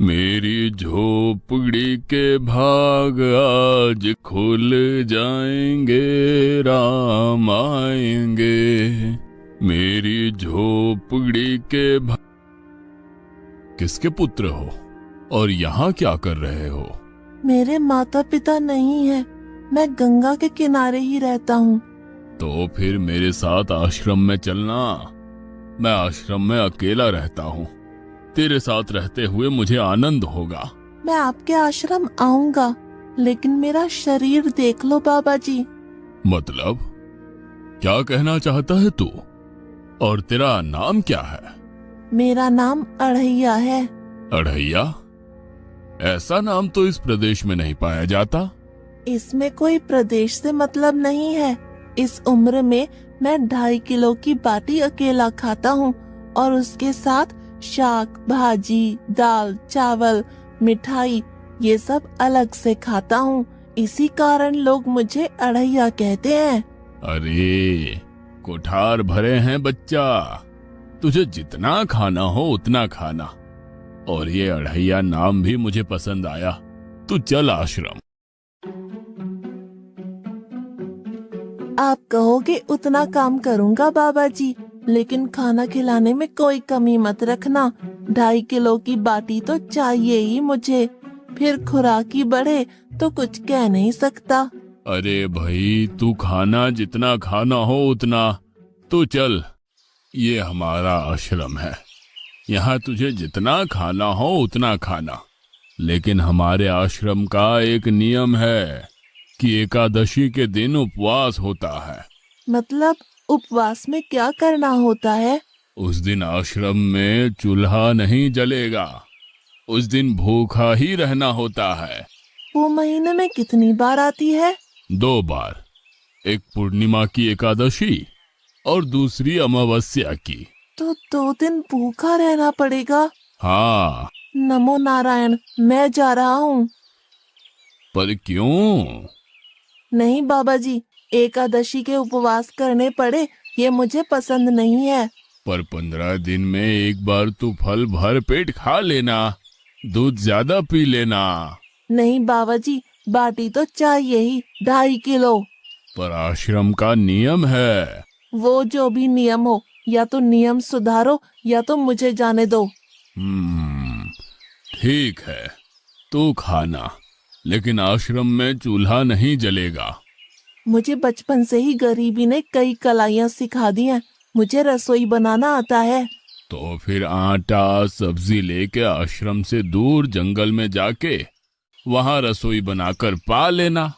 मेरी झोपड़ी के भाग आज खुल जाएंगे, राम आएंगे। मेरी झोपड़ी के भाग। किसके पुत्र हो और यहाँ क्या कर रहे हो? मेरे माता पिता नहीं है, मैं गंगा के किनारे ही रहता हूँ। तो फिर मेरे साथ आश्रम में चलना। मैं आश्रम में अकेला रहता हूँ, तेरे साथ रहते हुए मुझे आनंद होगा। मैं आपके आश्रम आऊंगा, लेकिन मेरा शरीर देख लो बाबा जी। मतलब क्या कहना चाहता है तू? और तेरा नाम क्या है? मेरा नाम अढ़ैया है। अढ़ैया? ऐसा नाम तो इस प्रदेश में नहीं पाया जाता। इसमें कोई प्रदेश से मतलब नहीं है। इस उम्र में मैं 2.5 किलो की बाटी अकेला खाता हूँ और उसके साथ शाक, भाजी, दाल, चावल, मिठाई ये सब अलग से खाता हूँ। इसी कारण लोग मुझे अढ़ैया कहते हैं। अरे कोठार भरे हैं बच्चा, तुझे जितना खाना हो उतना खाना। और ये अढ़ैया नाम भी मुझे पसंद आया। तू चल आश्रम। आप कहोगे उतना काम करूँगा बाबा जी, लेकिन खाना खिलाने में कोई कमी मत रखना। 2.5 किलो की बाटी तो चाहिए ही मुझे, फिर खुराकी बढ़े तो कुछ कह नहीं सकता। अरे भाई, तू खाना जितना खाना हो उतना। तू चल, ये हमारा आश्रम है, यहाँ तुझे जितना खाना हो उतना खाना। लेकिन हमारे आश्रम का एक नियम है कि एकादशी के दिन उपवास होता है। मतलब उपवास में क्या करना होता है? उस दिन आश्रम में चूल्हा नहीं जलेगा, उस दिन भूखा ही रहना होता है। वो महीने में कितनी बार आती है? 2 बार, एक पूर्णिमा की एकादशी और दूसरी अमावस्या की। तो 2 दिन भूखा रहना पड़ेगा। हाँ। नमो नारायण, मैं जा रहा हूँ। पर क्यों? नहीं बाबा जी, एकादशी के उपवास करने पड़े ये मुझे पसंद नहीं है। पर 15 दिन में एक बार तू फल भर पेट खा लेना, दूध ज्यादा पी लेना। नहीं बाबा जी, बाटी तो चाहिए ही 2.5 किलो। पर आश्रम का नियम है। वो जो भी नियम हो, या तो नियम सुधारो या तो मुझे जाने दो। हम्म, ठीक है, तू खाना, लेकिन आश्रम में चूल्हा नहीं जलेगा। मुझे बचपन से ही गरीबी ने कई कलाइयाँ सिखा दी हैं। मुझे रसोई बनाना आता है। तो फिर आटा सब्जी लेके आश्रम से दूर जंगल में जाके वहां रसोई बनाकर पा लेना।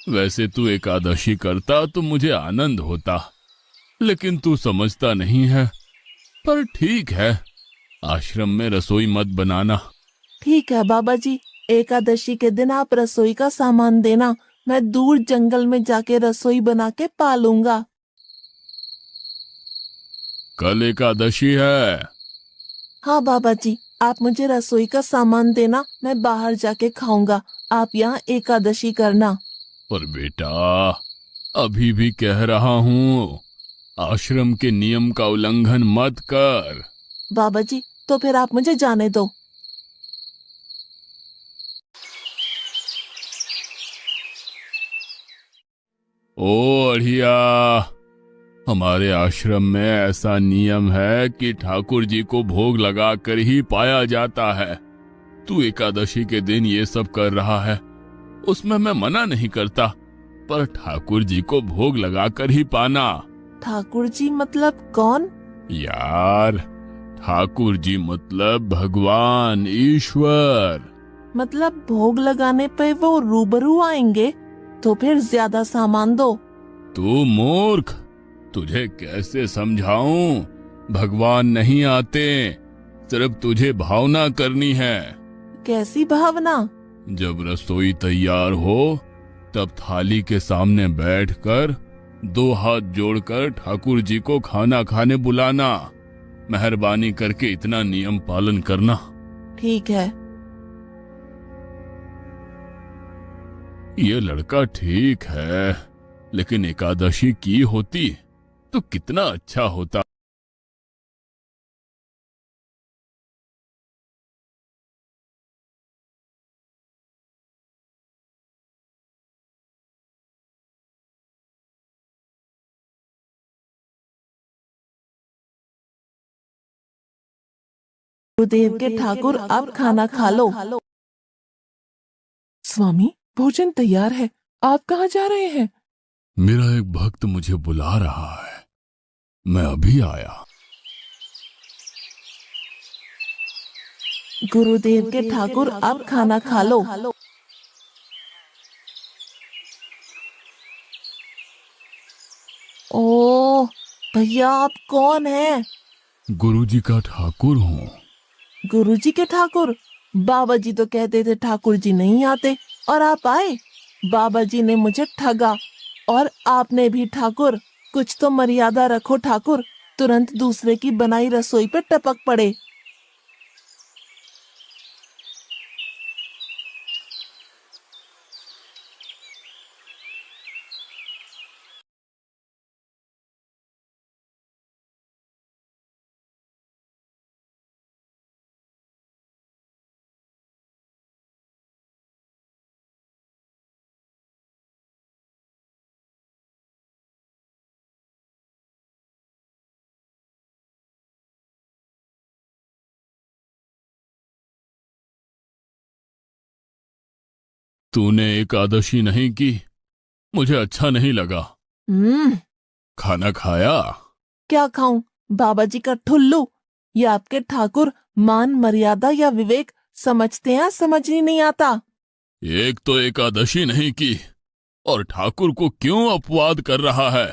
वैसे तू एकादशी करता तो मुझे आनंद होता, लेकिन तू समझता नहीं है। पर ठीक है, आश्रम में रसोई मत बनाना। ठीक है बाबा जी, एकादशी के दिन आप रसोई का सामान देना, मैं दूर जंगल में जाके रसोई बना के पालूंगा। कल एकादशी है। हाँ बाबा जी, आप मुझे रसोई का सामान देना, मैं बाहर जाके खाऊंगा। आप यहाँ एकादशी करना। पर बेटा, अभी भी कह रहा हूँ, आश्रम के नियम का उल्लंघन मत कर। बाबा जी, तो फिर आप मुझे जाने दो। ओ अढ़िया, हमारे आश्रम में ऐसा नियम है कि ठाकुर जी को भोग लगा कर ही पाया जाता है। तू एकादशी के दिन ये सब कर रहा है, उसमें मैं मना नहीं करता, पर ठाकुर जी को भोग लगा कर ही पाना। ठाकुर जी मतलब कौन? यार, ठाकुर जी मतलब भगवान ईश्वर। मतलब भोग लगाने पे वो रूबरू आएंगे? तो फिर ज्यादा सामान दो। तू मूर्ख, तुझे कैसे समझाऊं? भगवान नहीं आते, सिर्फ तुझे भावना करनी है। कैसी भावना? जब रसोई तैयार हो तब थाली के सामने बैठकर 2 हाथ जोड़कर ठाकुर जी को खाना खाने बुलाना। मेहरबानी करके इतना नियम पालन करना। ठीक है। ये लड़का ठीक है, लेकिन एकादशी की होती तो कितना अच्छा होता। गुरुदेव के ठाकुर आप खाना खा लो। स्वामी भोजन तैयार है, आप कहाँ जा रहे हैं? मेरा एक भक्त मुझे बुला रहा है, मैं अभी आया। गुरुदेव के ठाकुर आप खाना खा लो। ओ भैया, आप कौन हैं? गुरुजी का ठाकुर हूँ। गुरुजी के ठाकुर? बाबा जी तो कहते थे ठाकुर जी नहीं आते, और आप आए। बाबा जी ने मुझे ठगा, और आपने भी ठाकुर। कुछ तो मर्यादा रखो ठाकुर, तुरंत दूसरे की बनाई रसोई पे टपक पड़े। तूने एकादशी नहीं की, मुझे अच्छा नहीं लगा। हम्म। खाना खाया? क्या खाऊं? बाबा जी का ठुल्लू। ये आपके ठाकुर मान मर्यादा या विवेक समझते हैं, समझ ही नहीं आता। एक तो एकादशी नहीं की और ठाकुर को क्यों अपवाद कर रहा है?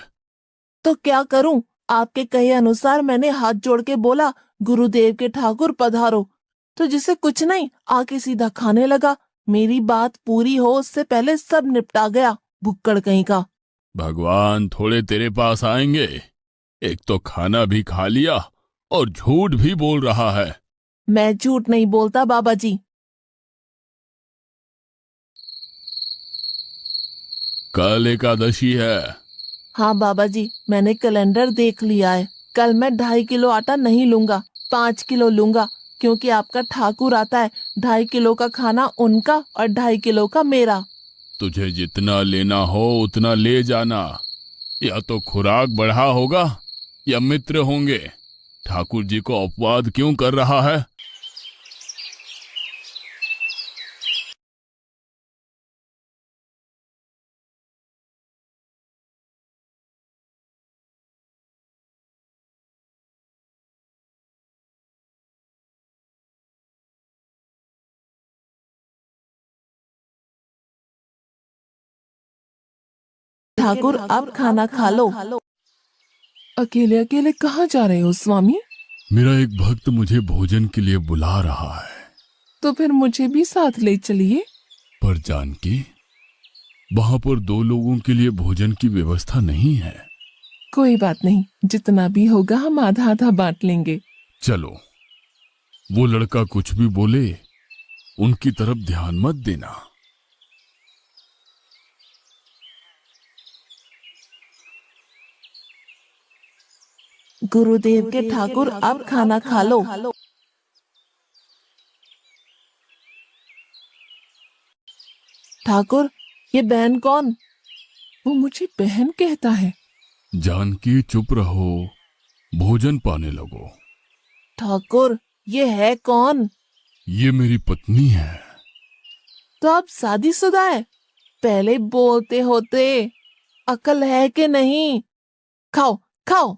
तो क्या करूं? आपके कहे अनुसार मैंने हाथ जोड़ के बोला, गुरुदेव के ठाकुर पधारो, तो जिसे कुछ नहीं आके सीधा खाने लगा। मेरी बात पूरी हो उससे पहले सब निपटा गया, भुक्कड़ कहीं का। भगवान थोड़े तेरे पास आएंगे। एक तो खाना भी खा लिया और झूठ भी बोल रहा है। मैं झूठ नहीं बोलता बाबा जी। कल एकादशी है। हाँ बाबा जी, मैंने कैलेंडर देख लिया है। कल मैं 2.5 किलो आटा नहीं लूंगा, 5 किलो लूंगा, क्योंकि आपका ठाकुर आता है। 2.5 किलो का खाना उनका और 2.5 किलो का मेरा। तुझे जितना लेना हो उतना ले जाना। या तो खुराक बढ़ा होगा या मित्र होंगे। ठाकुर जी को अपवाद क्यों कर रहा है? ठाकुर आप खाना खा लो। अकेले अकेले कहाँ जा रहे हो स्वामी? मेरा एक भक्त मुझे भोजन के लिए बुला रहा है। तो फिर मुझे भी साथ ले चलिए। पर जानकी, वहां पर 2 लोगों के लिए भोजन की व्यवस्था नहीं है। कोई बात नहीं, जितना भी होगा हम आधा आधा बांट लेंगे। चलो। वो लड़का कुछ भी बोले, उनकी तरफ ध्यान मत देना। गुरुदेव के ठाकुर आप खाना खा लो। ठाकुर, ये बहन कौन? वो मुझे बहन कहता है। जानकी चुप रहो, भोजन पाने लगो। ठाकुर, ये है कौन? ये मेरी पत्नी है। तो आप शादीशुदा है? पहले बोलते होते। अकल है कि नहीं? खाओ खाओ।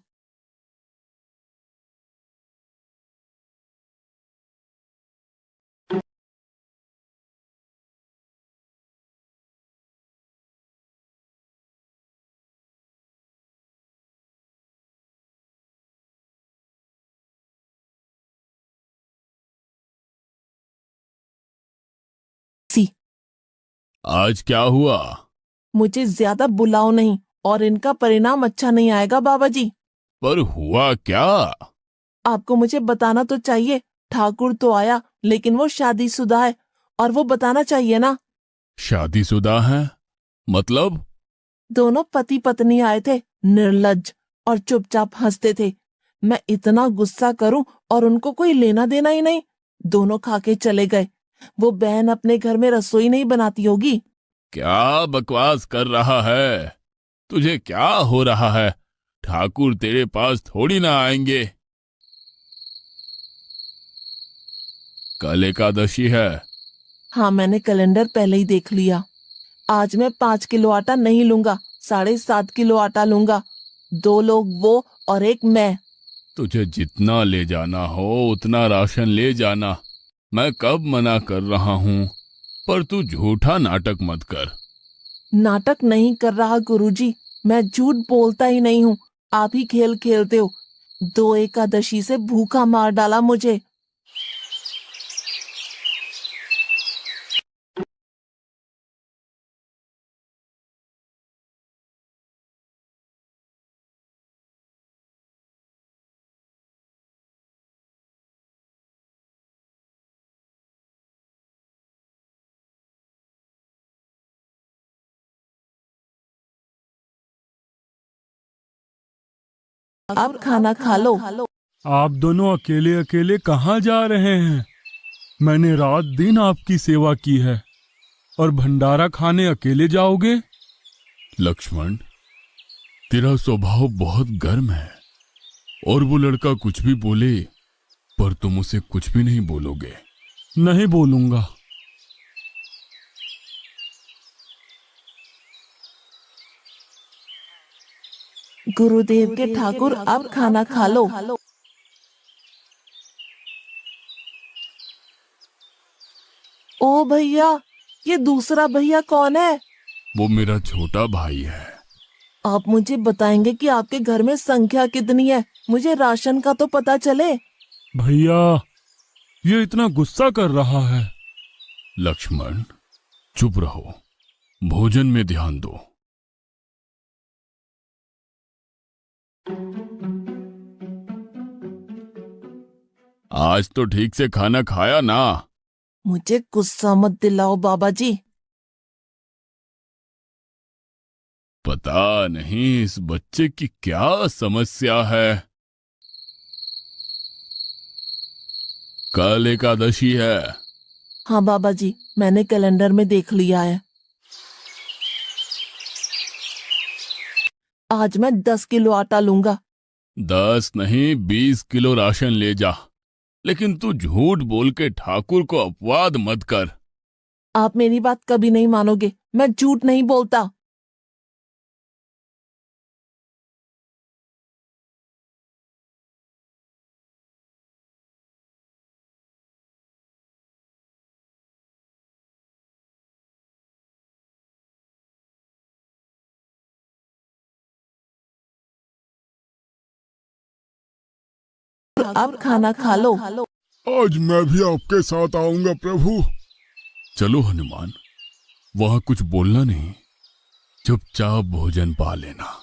सी, आज क्या हुआ? मुझे ज्यादा बुलाओ नहीं, और इनका परिणाम अच्छा नहीं आएगा बाबा जी। पर हुआ क्या? आपको मुझे बताना तो चाहिए। ठाकुर तो आया, लेकिन वो शादीशुदा है, और वो बताना चाहिए ना। शादीशुदा है? मतलब? दोनों पति पत्नी आए थे, निर्लज्ज, और चुपचाप हंसते थे। मैं इतना गुस्सा करूं और उनको कोई लेना देना ही नहीं। दोनों खा के चले गए। वो बहन अपने घर में रसोई नहीं बनाती होगी। क्या बकवास कर रहा है? तुझे क्या हो रहा है? ठाकुर तेरे पास थोड़ी ना आएंगे। कल एकादशी है। हाँ, मैंने कैलेंडर पहले ही देख लिया। आज मैं 5 किलो आटा नहीं लूंगा, 7.5 किलो आटा लूंगा। 2 लोग वो और एक मैं। तुझे जितना ले जाना हो उतना राशन ले जाना। मैं कब मना कर रहा हूँ, पर तू झूठा नाटक मत कर। नाटक नहीं कर रहा गुरुजी, मैं झूठ बोलता ही नहीं हूँ। आप ही खेल खेलते हो। 2 एकादशी से भूखा मार डाला मुझे। अब खाना खा लो। आप दोनों अकेले अकेले कहाँ जा रहे हैं? मैंने रात दिन आपकी सेवा की है और भंडारा खाने अकेले जाओगे? लक्ष्मण, तेरा स्वभाव बहुत गर्म है और वो लड़का कुछ भी बोले पर तुम उसे कुछ भी नहीं बोलोगे। नहीं बोलूंगा। गुरुदेव के ठाकुर, अब खाना खा लो। ओ भैया, ये दूसरा भैया कौन है? वो मेरा छोटा भाई है। आप मुझे बताएंगे कि आपके घर में संख्या कितनी है? मुझे राशन का तो पता चले। भैया, ये इतना गुस्सा कर रहा है। लक्ष्मण, चुप रहो, भोजन में ध्यान दो। आज तो ठीक से खाना खाया ना? मुझे गुस्सा मत दिलाओ बाबा जी। पता नहीं इस बच्चे की क्या समस्या है। कल एकादशी है। हाँ बाबा जी, मैंने कैलेंडर में देख लिया है। आज मैं 10 किलो आटा लूंगा। 10 नहीं 20 किलो राशन ले जा, लेकिन तू झूठ बोल के ठाकुर को अपवाद मत कर। आप मेरी बात कभी नहीं मानोगे। मैं झूठ नहीं बोलता। अब खाना खा लो। आज मैं भी आपके साथ आऊंगा प्रभु। चलो हनुमान, वहां कुछ बोलना नहीं, चुपचाप भोजन पा लेना।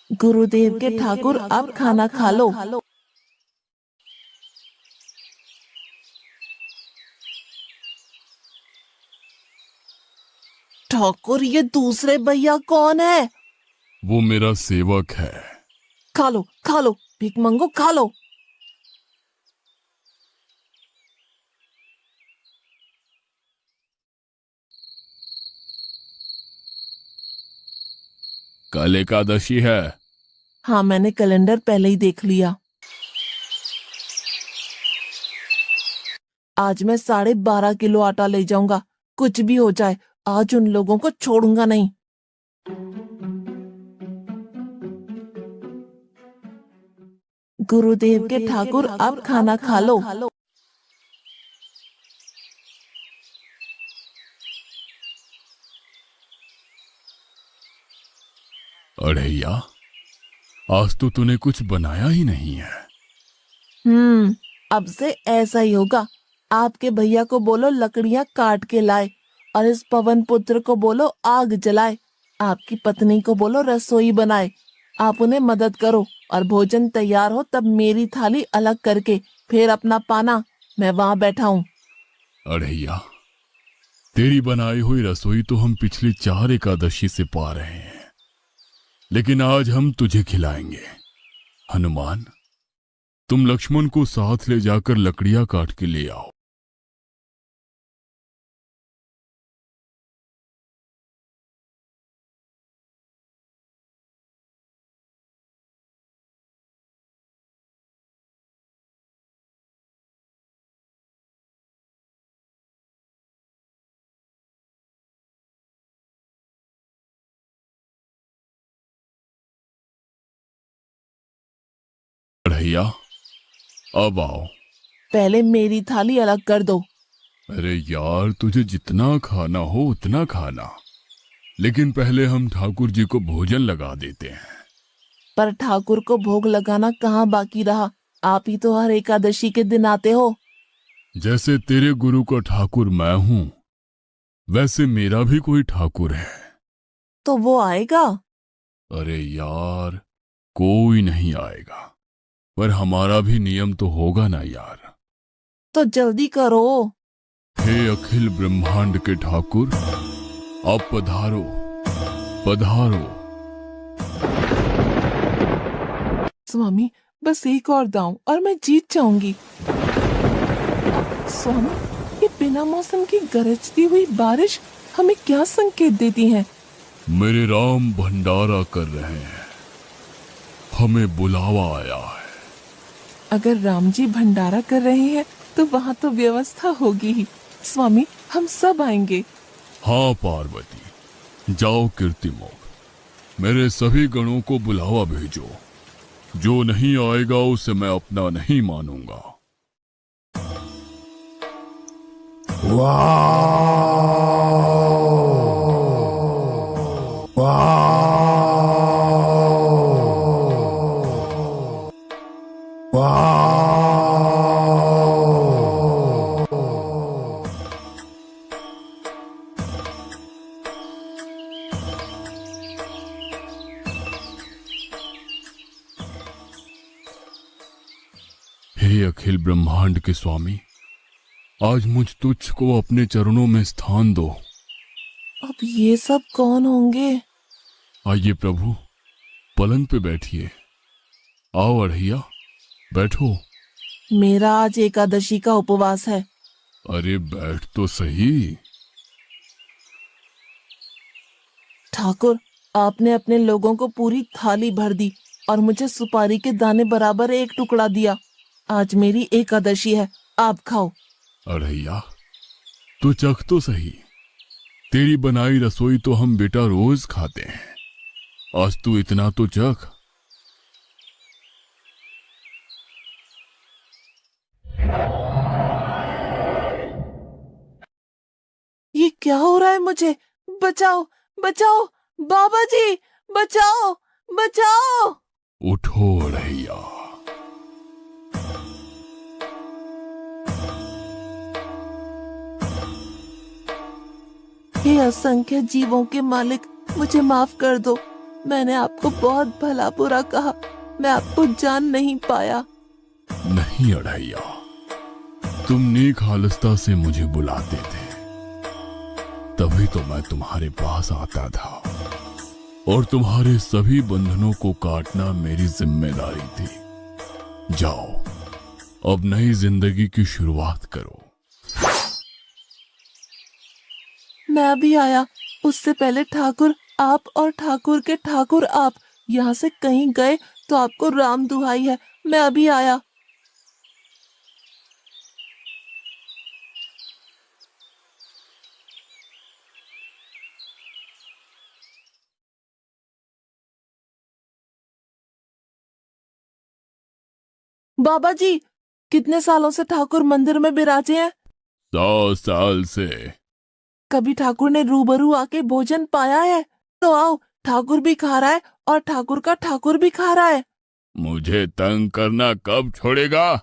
गुरुदेव के ठाकुर, अब खाना खा लो। ठाकुर, ये दूसरे भैया कौन है? वो मेरा सेवक है। खा लो खा लो, भीख मंगो, खा लो। कल एकादशी है। हाँ, मैंने कैलेंडर पहले ही देख लिया। आज मैं 12.5 किलो आटा ले जाऊंगा। कुछ भी हो जाए, आज उन लोगों को छोड़ूंगा नहीं। गुरुदेव के ठाकुर, अब खाना खा लो। अड़ैया, आज तो तूने कुछ बनाया ही नहीं है। अब से ऐसा ही होगा। आपके भैया को बोलो लकड़ियां काट के लाए, और इस पवन पुत्र को बोलो आग जलाए। आपकी पत्नी को बोलो रसोई बनाए। आप उन्हें मदद करो, और भोजन तैयार हो तब मेरी थाली अलग करके फिर अपना पाना। मैं वहां बैठा हूँ। अड़ैया, तेरी बनाई हुई रसोई तो हम पिछली 4 एकादशी से पा रहे हैं, लेकिन आज हम तुझे खिलाएंगे। हनुमान, तुम लक्ष्मण को साथ ले जाकर लकड़ियां काट के ले आओ। अढ़ैया, अब आओ। पहले मेरी थाली अलग कर दो। अरे यार, तुझे जितना खाना हो उतना खाना, लेकिन पहले हम ठाकुर जी को भोजन लगा देते हैं। पर ठाकुर को भोग लगाना कहाँ बाकी रहा? आप ही तो हर एकादशी के दिन आते हो। जैसे तेरे गुरु का ठाकुर मैं हूं, वैसे मेरा भी कोई ठाकुर है। तो वो आएगा? अरे यार, कोई नहीं आएगा, पर हमारा भी नियम तो होगा ना यार। तो जल्दी करो। हे अखिल ब्रह्मांड के ठाकुर, आप पधारो, पधारो। स्वामी, बस एक और दांव और मैं जीत जाऊंगी। स्वामी, ये बिना मौसम की गरजती हुई बारिश हमें क्या संकेत देती है? मेरे राम भंडारा कर रहे हैं, हमें बुलावा आया है। अगर राम जी भंडारा कर रहे हैं तो वहाँ तो व्यवस्था होगी ही। स्वामी, हम सब आएंगे। हाँ पार्वती, जाओ कीर्तिमोह, मेरे सभी गणों को बुलावा भेजो। जो नहीं आएगा उसे मैं अपना नहीं मानूंगा। हे अखिल ब्रह्मांड के स्वामी, आज मुझ तुच्छ को अपने चरणों में स्थान दो। अब ये सब कौन होंगे? आइए प्रभु, पलंग पे बैठिए। आओ अढ़ैया, बैठो। मेरा आज एकादशी का उपवास है। अरे बैठ तो सही। ठाकुर, आपने अपने लोगों को पूरी थाली भर दी और मुझे सुपारी के दाने बराबर एक टुकड़ा दिया। आज मेरी एकादशी है, आप खाओ। अढ़ैया, तू चख तो सही। तेरी बनाई रसोई तो हम बेटा रोज खाते हैं, आज तू इतना तो चख। ये क्या हो रहा है मुझे? बचाओ, बचाओ, बाबा जी, बचाओ, बचाओ। उठो अढ़ैया। हे असंख्य जीवों के मालिक, मुझे माफ कर दो। मैंने आपको बहुत भला बुरा कहा, मैं आपको जान नहीं पाया। नहीं अढ़ैया, तुम नेक हालस्ता से मुझे बुलाते थे, तभी तो मैं तुम्हारे पास आता था, और तुम्हारे सभी बंधनों को काटना मेरी जिम्मेदारी थी। जाओ, अब नई जिंदगी की शुरुआत करो। मैं अभी आया। उससे पहले ठाकुर आप और ठाकुर के ठाकुर आप यहाँ से कहीं गए तो आपको राम दुहाई है, मैं अभी आया। बाबा जी, कितने सालों से ठाकुर मंदिर में बिराजे हैं? 100 साल से। कभी ठाकुर ने रूबरू आके भोजन पाया है? तो आओ, ठाकुर भी खा रहा है और ठाकुर का ठाकुर भी खा रहा है। मुझे तंग करना कब छोड़ेगा?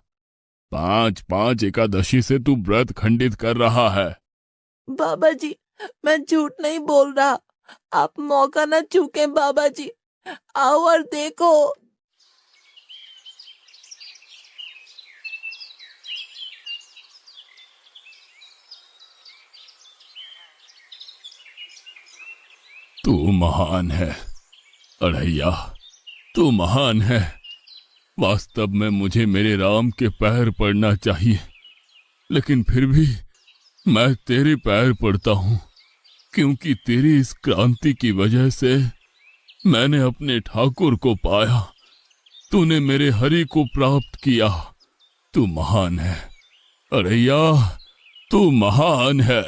5-5 एकादशी से तू व्रत खंडित कर रहा है। बाबा जी, मैं झूठ नहीं बोल रहा, आप मौका न चूकें बाबा जी। आओ और देखो। तू महान है अढ़ैया, तू महान है। वास्तव में मुझे मेरे राम के पैर पड़ना चाहिए, लेकिन फिर भी मैं तेरे पैर पड़ता हूँ, क्योंकि तेरी इस क्रांति की वजह से मैंने अपने ठाकुर को पाया। तूने मेरे हरि को प्राप्त किया। तू महान है अढ़ैया, तू महान है।